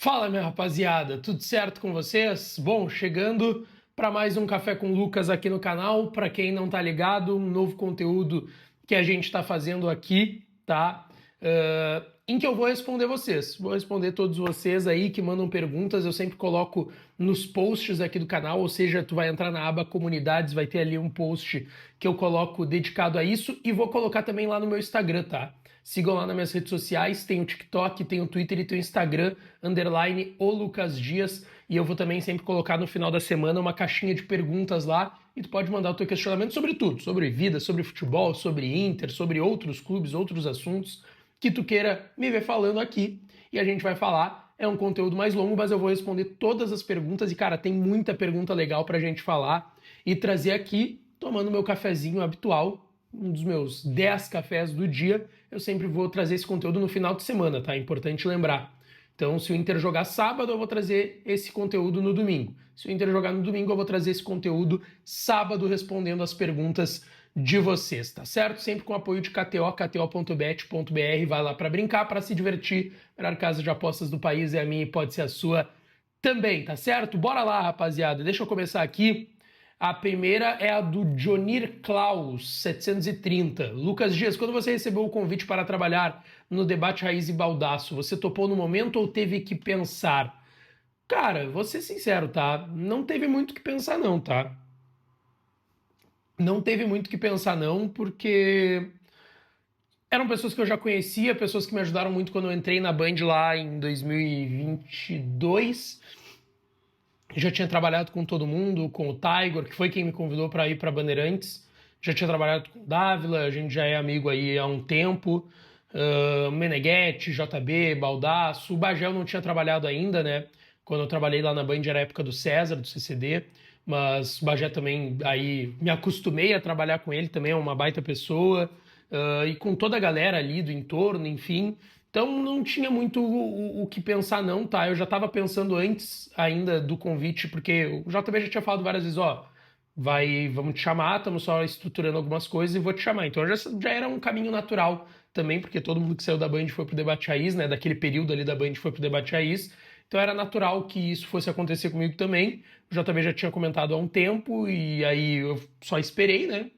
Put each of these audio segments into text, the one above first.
Fala, minha rapaziada, tudo certo com vocês? Bom, chegando para mais um Café com Lucas aqui no canal. Para quem não tá ligado, um novo conteúdo que a gente está fazendo aqui, tá? Em que eu vou responder vocês. Vou responder todos vocês aí que mandam perguntas. Eu sempre coloco nos posts aqui do canal, ou seja, tu vai entrar na aba comunidades, vai ter ali um post que eu coloco dedicado a isso e vou colocar também lá no meu Instagram, tá? Sigam lá nas minhas redes sociais, tem o TikTok, tem o Twitter e tem o Instagram, _ o Lucas Dias, e eu vou também sempre colocar no final da semana uma caixinha de perguntas lá, e tu pode mandar o teu questionamento sobre tudo, sobre vida, sobre futebol, sobre Inter, sobre outros clubes, outros assuntos que tu queira me ver falando aqui, e a gente vai falar. É um conteúdo mais longo, mas eu vou responder todas as perguntas, e cara, tem muita pergunta legal pra gente falar e trazer aqui, tomando meu cafezinho habitual, um dos meus 10 cafés do dia. Eu sempre vou trazer esse conteúdo no final de semana, tá? É importante lembrar. Então, se o Inter jogar sábado, eu vou trazer esse conteúdo no domingo. Se o Inter jogar no domingo, eu vou trazer esse conteúdo sábado, respondendo as perguntas de vocês, tá certo? Sempre com apoio de KTO, kto.bet.br. Vai lá para brincar, para se divertir. A melhor casa de apostas do país é a minha e pode ser a sua também, tá certo? Bora lá, rapaziada. Deixa eu começar aqui. A primeira é a do Jonir Klaus, 730. Lucas Dias, quando você recebeu o convite para trabalhar no Debate Raiz e Baldaço, você topou no momento ou teve que pensar? Cara, vou ser sincero, tá? Não teve muito o que pensar não, tá? Não teve muito o que pensar não, porque eram pessoas que eu já conhecia, pessoas que me ajudaram muito quando eu entrei na Band lá em 2022. Já tinha trabalhado com todo mundo, com o Tiger, que foi quem me convidou para ir para Bandeirantes. Já tinha trabalhado com o Dávila, a gente já é amigo aí há um tempo. Meneghetti, JB, Baldasso. O Bagel não tinha trabalhado ainda, né? Quando eu trabalhei lá na Band era a época do César, do CCD. Mas o Bagé também, aí me acostumei a trabalhar com ele, também é uma baita pessoa. E com toda a galera ali do entorno, enfim. Então não tinha muito o que pensar não, tá? Eu já estava pensando antes ainda do convite, porque o JB já tinha falado várias vezes, ó, vamos te chamar, estamos só estruturando algumas coisas e vou te chamar. Então já era um caminho natural também, porque todo mundo que saiu da Band foi pro Debate Raiz, né? Daquele período ali da Band foi pro Debate Raiz. Então era natural que isso fosse acontecer comigo também. O JB já tinha comentado há um tempo e aí eu só esperei, né?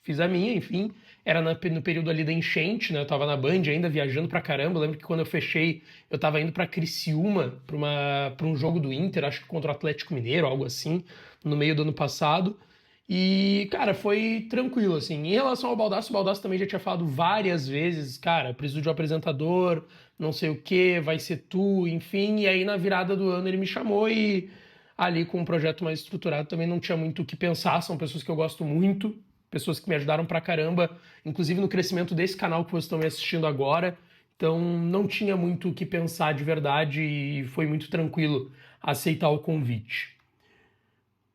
Fiz a minha, enfim. Era no período ali da enchente, né? Eu tava na Band ainda, viajando pra caramba. Eu lembro que quando eu fechei, eu tava indo pra Criciúma, pra um jogo do Inter, acho que contra o Atlético Mineiro, algo assim, no meio do ano passado. E, cara, foi tranquilo, assim. Em relação ao Baldasso, o Baldasso também já tinha falado várias vezes, cara, preciso de um apresentador, não sei o que, vai ser tu, enfim. E aí, na virada do ano, ele me chamou e ali com um projeto mais estruturado também não tinha muito o que pensar. São pessoas que eu gosto muito, pessoas que me ajudaram pra caramba, inclusive no crescimento desse canal que vocês estão me assistindo agora. Então não tinha muito o que pensar de verdade e foi muito tranquilo aceitar o convite.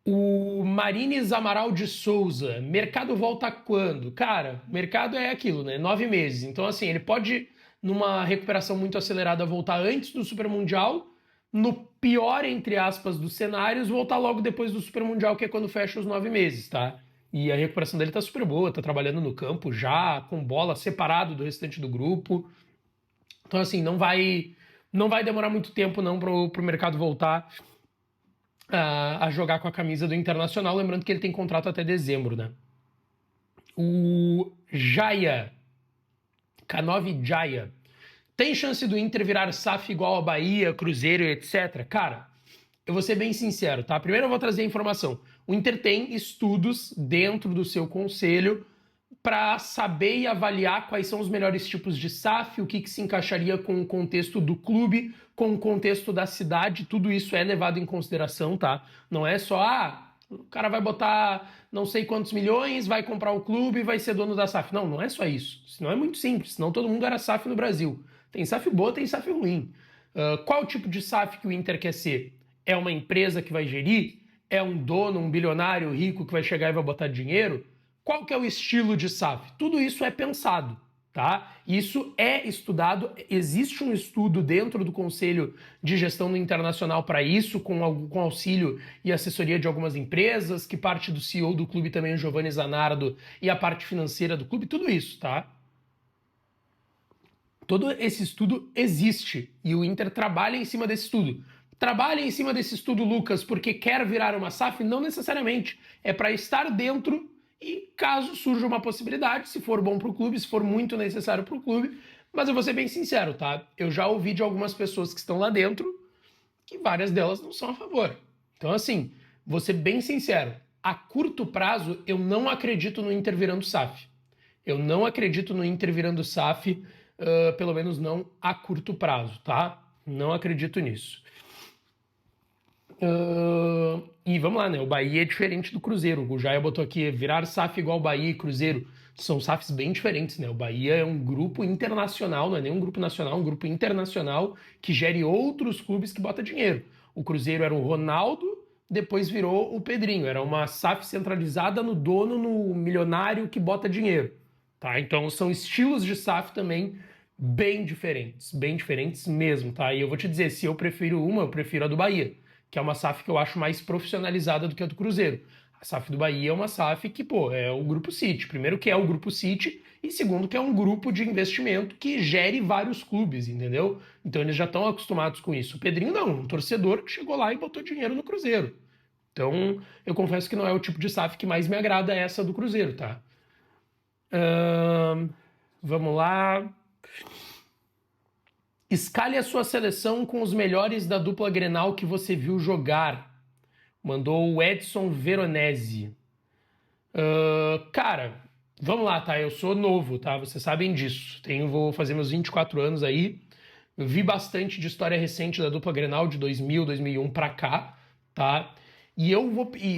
O Marines Amaral de Souza, mercado volta quando? Cara, mercado é aquilo, né? 9 meses. Então, assim, ele pode, numa recuperação muito acelerada, voltar antes do Super Mundial, no pior, entre aspas, dos cenários, voltar logo depois do Super Mundial, que é quando fecha os 9 meses, tá? E a recuperação dele tá super boa, tá trabalhando no campo já, com bola, separado do restante do grupo. Então, assim, não vai demorar muito tempo não pro mercado voltar a jogar com a camisa do Internacional, lembrando que ele tem contrato até dezembro, né? O Jaya, K9 Jaya, tem chance do Inter virar SAF igual a Bahia, Cruzeiro e etc? Cara, eu vou ser bem sincero, tá? Primeiro eu vou trazer a informação. O Inter tem estudos dentro do seu conselho para saber e avaliar quais são os melhores tipos de SAF, o que se encaixaria com o contexto do clube, com o contexto da cidade, tudo isso é levado em consideração, tá? Não é só, o cara vai botar não sei quantos milhões, vai comprar o clube e vai ser dono da SAF. Não, não é só isso. Senão é muito simples, senão todo mundo era SAF no Brasil. Tem SAF boa, tem SAF ruim. Qual o tipo de SAF que o Inter quer ser? É uma empresa que vai gerir? É um dono, um bilionário rico que vai chegar e vai botar dinheiro? Qual que é o estilo de SAF? Tudo isso é pensado, tá? Isso é estudado, existe um estudo dentro do Conselho de Gestão do Internacional para isso, com auxílio e assessoria de algumas empresas, que parte do CEO do clube também, o Giovanni Zanardo, e a parte financeira do clube, tudo isso, tá? Todo esse estudo existe e o Inter trabalha em cima desse estudo. Trabalha em cima desse estudo, Lucas, porque quer virar uma SAF? Não necessariamente. É para estar dentro e caso surja uma possibilidade, se for bom para o clube, se for muito necessário para o clube. Mas eu vou ser bem sincero, tá? Eu já ouvi de algumas pessoas que estão lá dentro que várias delas não são a favor. Então, assim, vou ser bem sincero. A curto prazo, eu não acredito no Inter virando SAF. Eu não acredito no Inter virando SAF, pelo menos não a curto prazo, tá? Não acredito nisso. E vamos lá, né? O Bahia é diferente do Cruzeiro. O Jair botou aqui, virar SAF igual Bahia e Cruzeiro. São SAFs bem diferentes, né? O Bahia é um grupo internacional, não é nem um grupo nacional, é um grupo internacional que gere outros clubes que bota dinheiro. O Cruzeiro era o Ronaldo, depois virou o Pedrinho. Era uma SAF centralizada no dono, no milionário que bota dinheiro. Tá? Então são estilos de SAF também bem diferentes mesmo, tá? E eu vou te dizer, se eu prefiro uma, eu prefiro a do Bahia, que é uma SAF que eu acho mais profissionalizada do que a do Cruzeiro. A SAF do Bahia é uma SAF que, pô, é o Grupo City. Primeiro que é o Grupo City e segundo que é um grupo de investimento que gere vários clubes, entendeu? Então eles já estão acostumados com isso. O Pedrinho não, um torcedor que chegou lá e botou dinheiro no Cruzeiro. Então eu confesso que não é o tipo de SAF que mais me agrada essa do Cruzeiro, tá? Vamos lá. Escale a sua seleção com os melhores da dupla Grenal que você viu jogar. Mandou o Edson Veronese. Cara, vamos lá, tá? Eu sou novo, tá? Vocês sabem disso. Vou fazer meus 24 anos aí. Eu vi bastante de história recente da dupla Grenal de 2000, 2001 pra cá, tá? E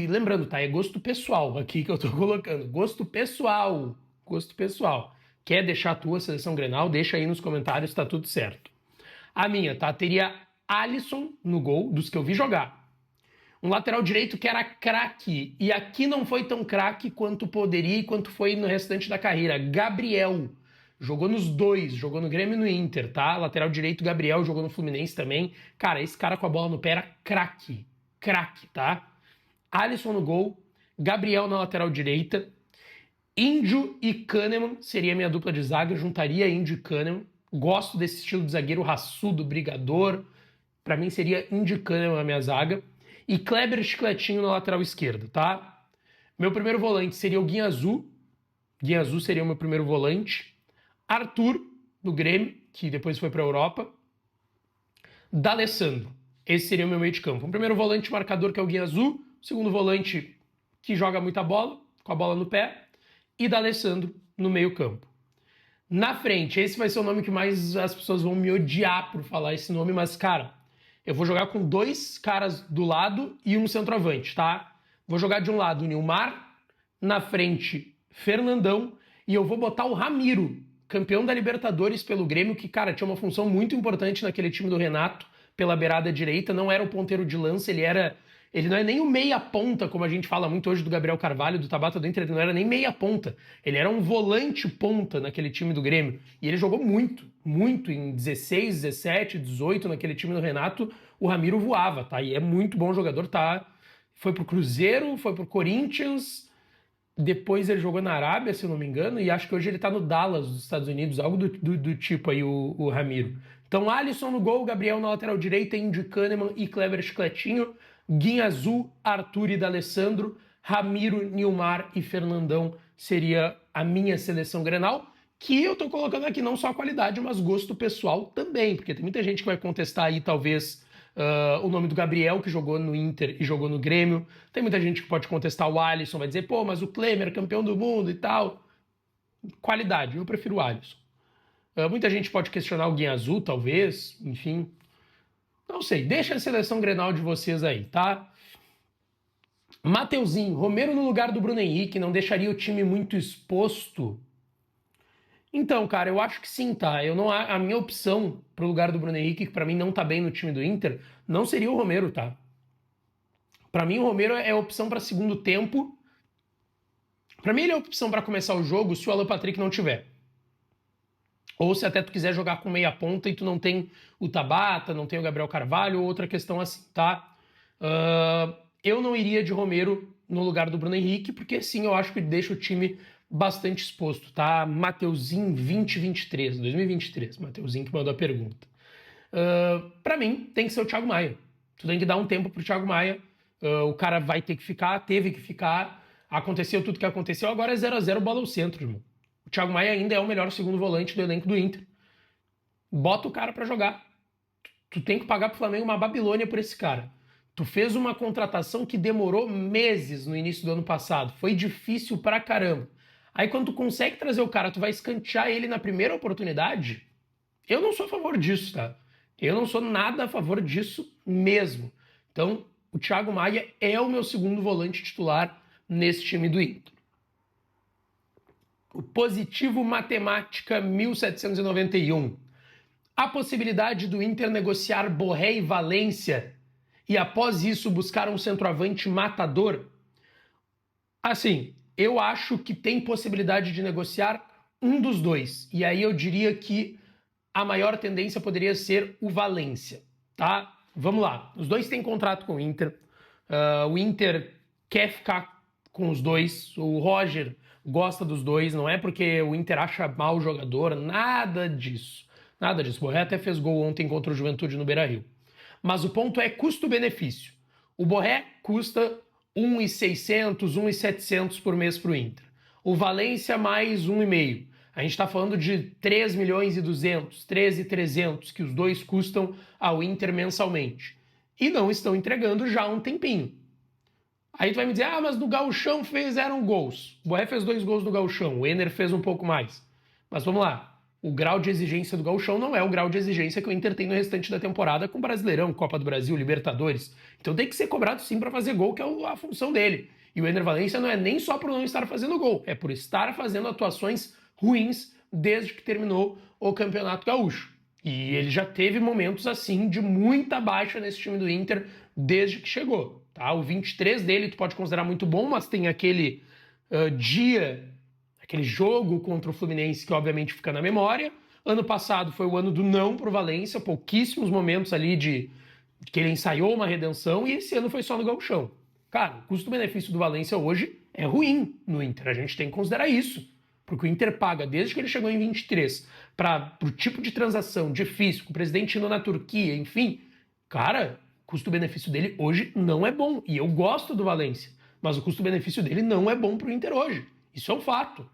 lembrando, tá? É gosto pessoal aqui que eu tô colocando. Gosto pessoal. Gosto pessoal. Quer deixar a tua seleção Grenal? Deixa aí nos comentários, tá tudo certo. A minha, tá? Teria Alisson no gol, dos que eu vi jogar. Um lateral direito que era craque, e aqui não foi tão craque quanto poderia e quanto foi no restante da carreira. Gabriel. Jogou nos dois, jogou no Grêmio e no Inter, tá? Lateral direito, Gabriel, jogou no Fluminense também. Cara, esse cara com a bola no pé era craque. Craque, tá? Alisson no gol, Gabriel na lateral direita. Índio e Kahneman seria minha dupla de zaga, eu juntaria Índio e Kahneman. Gosto desse estilo de zagueiro raçudo, brigador. Pra mim seria Índio e Kahneman a minha zaga. E Kleber Chicletinho na lateral esquerda, tá? Meu primeiro volante seria o Guinha Azul. Guinha Azul seria o meu primeiro volante. Arthur, do Grêmio, que depois foi pra Europa. D'Alessandro. Esse seria o meu meio de campo. Um primeiro volante marcador, que é o Guinha Azul. Segundo volante, que joga muita bola, com a bola no pé. E D'Alessandro no meio campo. Na frente, esse vai ser o nome que mais as pessoas vão me odiar por falar esse nome, mas, cara, eu vou jogar com dois caras do lado e um centroavante, tá? Vou jogar de um lado o Nilmar, na frente Fernandão, e eu vou botar o Ramiro, campeão da Libertadores pelo Grêmio, que, cara, tinha uma função muito importante naquele time do Renato, pela beirada direita, não era o ponteiro de lança, ele não é nem o meia ponta, como a gente fala muito hoje do Gabriel Carvalho, do Tabata do Inter, ele não era nem meia ponta. Ele era um volante ponta naquele time do Grêmio. E ele jogou muito em 16, 17, 18 naquele time do Renato. O Ramiro voava, tá? E é muito bom jogador, tá? Foi pro Cruzeiro, foi pro Corinthians, depois ele jogou na Arábia, se eu não me engano, e acho que hoje ele tá no Dallas, dos Estados Unidos, algo do tipo aí, o Ramiro. Então, Alisson no gol, Gabriel na lateral direita, Indy Kahneman e Kleber Chicletinho. Guinha Azul, Arthur e D'Alessandro, Ramiro, Nilmar e Fernandão seria a minha seleção Grenal, que eu tô colocando aqui não só a qualidade, mas gosto pessoal também, porque tem muita gente que vai contestar aí, talvez, o nome do Gabriel, que jogou no Inter e jogou no Grêmio. Tem muita gente que pode contestar o Alisson, vai dizer, pô, mas o Klemer, campeão do mundo e tal. Qualidade, eu prefiro o Alisson. Muita gente pode questionar o Guinha Azul, talvez, enfim. Não sei, deixa a seleção Grenal de vocês aí, tá? Mateuzinho, Romero no lugar do Bruno Henrique, não deixaria o time muito exposto? Então, cara, eu acho que sim, tá? A minha opção pro lugar do Bruno Henrique, que pra mim não tá bem no time do Inter, não seria o Romero, tá? Pra mim o Romero é opção pra segundo tempo. Pra mim ele é opção pra começar o jogo se o Alan Patrick não tiver. Ou se até tu quiser jogar com meia ponta e tu não tem o Tabata, não tem o Gabriel Carvalho, ou outra questão assim, tá? Eu não iria de Romero no lugar do Bruno Henrique, porque sim, eu acho que deixa o time bastante exposto, tá? Mateuzinho 2023, Mateuzinho que mandou a pergunta. Para mim, tem que ser o Thiago Maia. Tu tem que dar um tempo pro Thiago Maia. O cara vai ter que ficar, teve que ficar. Aconteceu tudo que aconteceu, agora é 0-0 bola ao centro, irmão. O Thiago Maia ainda é o melhor segundo volante do elenco do Inter. Bota o cara para jogar. Tu tem que pagar pro Flamengo uma Babilônia por esse cara. Tu fez uma contratação que demorou meses no início do ano passado. Foi difícil pra caramba. Aí quando tu consegue trazer o cara, tu vai escantear ele na primeira oportunidade? Eu não sou a favor disso, tá? Eu não sou nada a favor disso mesmo. Então, o Thiago Maia é o meu segundo volante titular nesse time do Inter. O Positivo Matemática 1791. A possibilidade do Inter negociar Borré e Valência e após isso buscar um centroavante matador? Assim, eu acho que tem possibilidade de negociar um dos dois. E aí eu diria que a maior tendência poderia ser o Valência, tá? Vamos lá. Os dois têm contrato com o Inter. O Inter quer ficar com os dois. O Roger gosta dos dois. Não é porque o Inter acha mal o jogador. Nada disso. Nada disso. O Borré até fez gol ontem contra o Juventude no Beira-Rio. Mas o ponto é custo-benefício. O Borré custa 1.600, 1.700 por mês para o Inter. O Valência mais 1,5. A gente está falando de 3 milhões e 200, 13.300 que os dois custam ao Inter mensalmente. E não estão entregando já há um tempinho. Aí tu vai me dizer, mas no Gauchão fizeram gols. O Borré fez 2 gols no Gauchão, o Ener fez um pouco mais. Mas vamos lá. O grau de exigência do Gauchão não é o grau de exigência que o Inter tem no restante da temporada com Brasileirão, Copa do Brasil, Libertadores. Então tem que ser cobrado sim para fazer gol, que é a função dele. E o Ener Valencia não é nem só por não estar fazendo gol, é por estar fazendo atuações ruins desde que terminou o Campeonato Gaúcho. E ele já teve momentos assim de muita baixa nesse time do Inter desde que chegou. Tá? O 23 dele tu pode considerar muito bom, mas tem aquele aquele jogo contra o Fluminense que obviamente fica na memória. Ano passado foi o ano do não pro Valência, pouquíssimos momentos ali de que ele ensaiou uma redenção, e esse ano foi só no Gauchão. Cara, o custo-benefício do Valência hoje é ruim no Inter, a gente tem que considerar isso. Porque o Inter paga, desde que ele chegou em 23, para o tipo de transação difícil, com o presidente indo na Turquia, enfim, cara, o custo-benefício dele hoje não é bom. E eu gosto do Valência, mas o custo-benefício dele não é bom para o Inter hoje. Isso é um fato.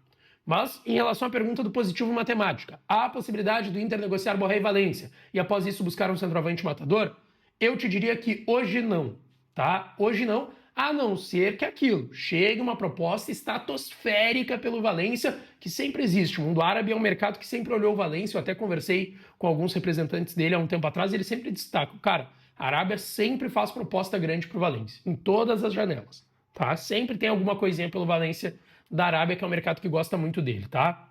Mas, em relação à pergunta do Positivo Matemática, há a possibilidade do Inter negociar Borré e Valência e após isso buscar um centroavante matador? Eu te diria que hoje não, tá? Hoje não, a não ser que aquilo chegue uma proposta estratosférica pelo Valência, que sempre existe. O mundo árabe é um mercado que sempre olhou o Valência. Eu até conversei com alguns representantes dele há um tempo atrás e eles sempre destacam, cara, a Arábia sempre faz proposta grande pro Valência, em todas as janelas, tá? Sempre tem alguma coisinha pelo Valência da Arábia, que é um mercado que gosta muito dele, tá?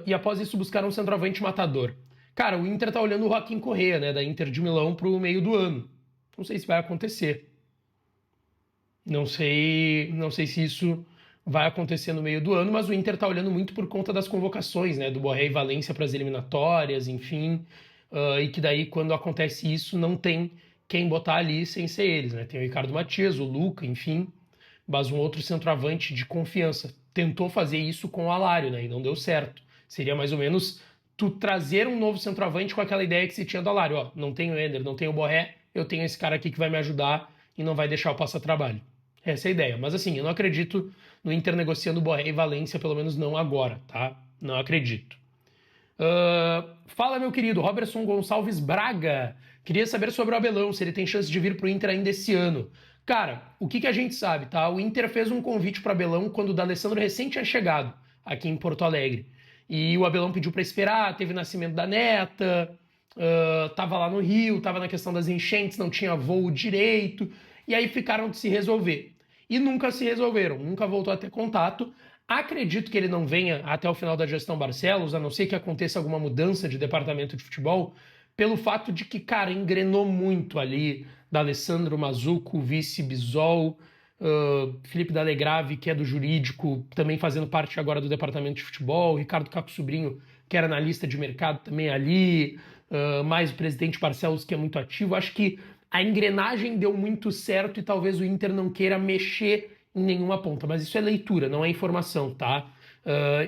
E após isso buscaram um centroavante matador. Cara, o Inter tá olhando o Joaquim Correa, né, da Inter de Milão, pro meio do ano. Não sei se vai acontecer. Não sei se isso vai acontecer no meio do ano, mas o Inter tá olhando muito por conta das convocações, né, do Borré e Valência para as eliminatórias, enfim, e que daí quando acontece isso não tem quem botar ali sem ser eles, né? Tem o Ricardo Matias, o Luca, enfim, mas um outro centroavante de confiança. Tentou fazer isso com o Alário, né, e não deu certo. Seria mais ou menos tu trazer um novo centroavante com aquela ideia que se tinha do Alário, ó, não tenho o Ender, não tenho o Borré, eu tenho esse cara aqui que vai me ajudar e não vai deixar eu passar trabalho. Essa é a ideia. Mas assim, eu não acredito no Inter negociando Borré e Valência, pelo menos não agora, tá? Não acredito. Fala, meu querido Robertson Gonçalves Braga. Queria saber sobre o Abelão, se ele tem chance de vir pro Inter ainda esse ano. Cara, o que a gente sabe, tá? O Inter fez um convite pro Abelão quando o D'Alessandro recém tinha chegado aqui em Porto Alegre. E o Abelão pediu para esperar, teve o nascimento da neta, tava lá no Rio, tava na questão das enchentes, não tinha voo direito, e aí ficaram de se resolver. E nunca se resolveram, nunca voltou a ter contato. Acredito que ele não venha até o final da gestão Barcelos, a não ser que aconteça alguma mudança de departamento de futebol, pelo fato de que, cara, engrenou muito ali D'Alessandro Mazuco, vice Bisol, Felipe D'Alegrave, que é do jurídico, também fazendo parte agora do departamento de futebol, Ricardo Capo Sobrinho, que era analista de mercado também ali, mais o presidente Barcelos, que é muito ativo. Acho que a engrenagem deu muito certo e talvez o Inter não queira mexer em nenhuma ponta, mas isso é leitura, não é informação, tá?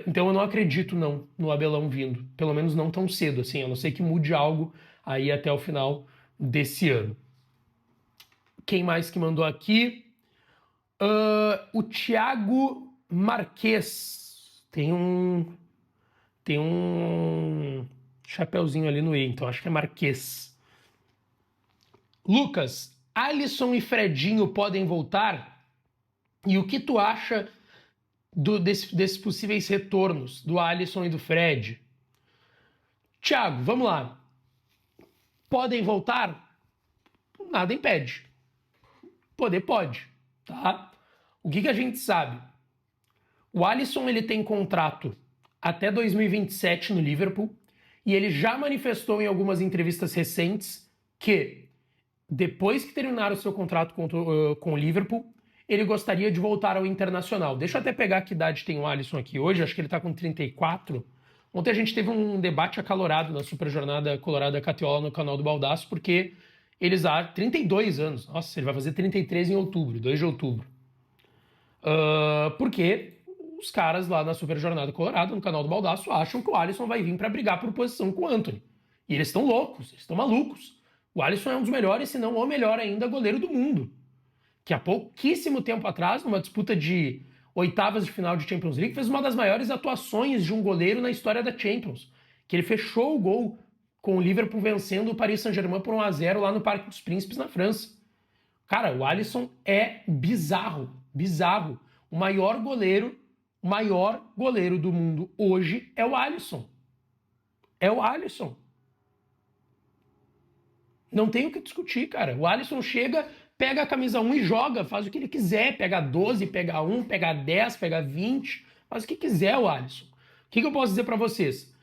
Então eu não acredito não no Abelão vindo, pelo menos não tão cedo, assim, a não ser que mude algo aí até o final desse ano. Quem mais que mandou aqui? O Thiago Marques tem um chapeuzinho ali no E, então acho que é Marques. Lucas, Alisson e Fredinho podem voltar? E o que tu acha desses possíveis retornos do Alisson e do Fred? Thiago, vamos lá. Podem voltar? Nada impede. Poder pode, tá? O que a gente sabe? O Alisson ele tem contrato até 2027 no Liverpool e ele já manifestou em algumas entrevistas recentes que depois que terminar o seu contrato com o Liverpool, ele gostaria de voltar ao Internacional. Deixa eu até pegar que idade tem o Alisson aqui hoje, acho que ele está com 34. Ontem a gente teve um debate acalorado na Super Jornada Colorada Catiola no canal do Baldaço, porque eles há 32 anos. Nossa, ele vai fazer 33 em outubro, 2 de outubro. Porque os caras lá na Super Jornada Colorada, no canal do Baldaço, acham que o Alisson vai vir para brigar por posição com o Antony. E eles estão loucos, eles estão malucos. O Alisson é um dos melhores, se não o melhor ainda, goleiro do mundo. Que há pouquíssimo tempo atrás, numa disputa de oitavas de final de Champions League, fez uma das maiores atuações de um goleiro na história da Champions. Que ele fechou o gol com o Liverpool vencendo o Paris Saint-Germain por 1-0 lá no Parque dos Príncipes, na França. Cara, o Alisson é bizarro, bizarro. O maior goleiro do mundo hoje é o Alisson. É o Alisson. Não tem o que discutir, cara. O Alisson chega, pega a camisa 1 e joga, faz o que ele quiser. Pega 12, pega 1, pega 10, pega 20, faz o que quiser o Alisson. O que eu posso dizer para vocês?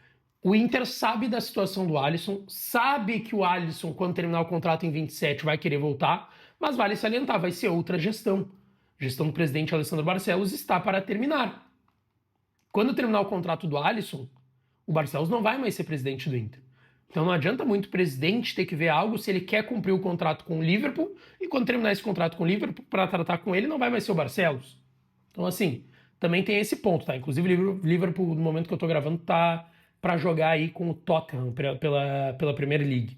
O Inter sabe da situação do Alisson, sabe que o Alisson, quando terminar o contrato em 27, vai querer voltar, mas vale salientar, vai ser outra gestão. A gestão do presidente Alessandro Barcelos está para terminar. Quando terminar o contrato do Alisson, o Barcelos não vai mais ser presidente do Inter. Então não adianta muito o presidente ter que ver algo se ele quer cumprir o contrato com o Liverpool e quando terminar esse contrato com o Liverpool, para tratar com ele, não vai mais ser o Barcelos. Então assim, também tem esse ponto, tá? Inclusive o Liverpool, no momento que eu tô gravando, tá para jogar aí com o Tottenham pela Premier League.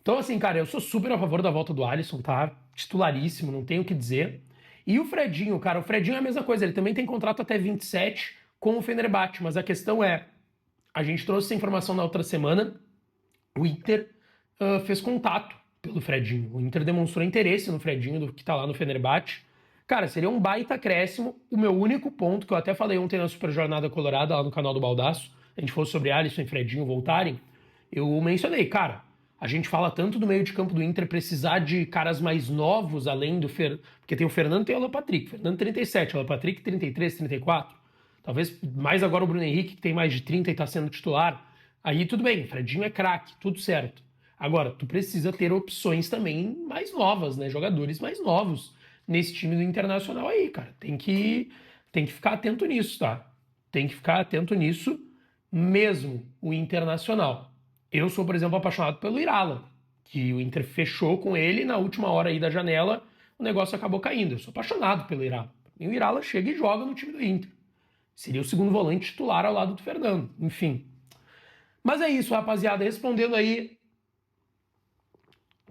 Então assim, cara, eu sou super a favor da volta do Alisson, tá? Titularíssimo, não tenho o que dizer. E o Fredinho, cara, o Fredinho é a mesma coisa, ele também tem contrato até 27 com o Fenerbahçe, mas a questão é, a gente trouxe essa informação na outra semana, o Inter fez contato pelo Fredinho, o Inter demonstrou interesse no Fredinho, que tá lá no Fenerbahçe. Cara, seria um baita acréscimo. O meu único ponto, que eu até falei ontem na Super Jornada Colorada, lá no canal do Baldaço, a gente falou sobre Alisson e Fredinho voltarem, eu mencionei, cara, a gente fala tanto do meio de campo do Inter precisar de caras mais novos, além do porque tem o Fernando e tem o Alan Patrick. Fernando 37, Alan Patrick 33, 34. Talvez mais agora o Bruno Henrique, que tem mais de 30 e está sendo titular. Aí tudo bem, Fredinho é craque, tudo certo. Agora, tu precisa ter opções também mais novas, né? Jogadores mais novos nesse time do Internacional aí, cara. Tem que ficar atento nisso, tá? Tem que ficar atento nisso mesmo, o Internacional. Eu sou, por exemplo, apaixonado pelo Irala, que o Inter fechou com ele na última hora aí da janela, o negócio acabou caindo. Eu sou apaixonado pelo Irala. E o Irala chega e joga no time do Inter. Seria o segundo volante titular ao lado do Fernando. Enfim. Mas é isso, rapaziada. Respondendo aí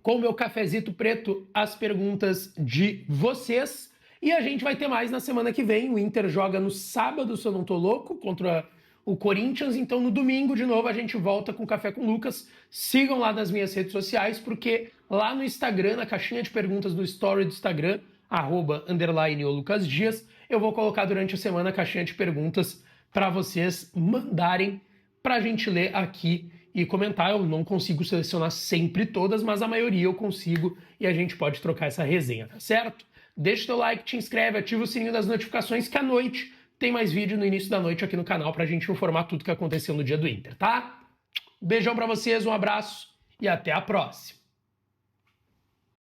com o meu cafezito preto as perguntas de vocês. E a gente vai ter mais na semana que vem. O Inter joga no sábado, se eu não tô louco, contra o Corinthians. Então no domingo, de novo, a gente volta com Café com Lucas. Sigam lá nas minhas redes sociais, porque lá no Instagram, na caixinha de perguntas do story do Instagram, @_o_lucasdias, eu vou colocar durante a semana a caixinha de perguntas para vocês mandarem para a gente ler aqui e comentar. Eu não consigo selecionar sempre todas, mas a maioria eu consigo e a gente pode trocar essa resenha, tá certo? Deixa o teu like, te inscreve, ativa o sininho das notificações que à noite tem mais vídeo no início da noite aqui no canal pra gente informar tudo que aconteceu no dia do Inter, tá? Beijão pra vocês, um abraço e até a próxima.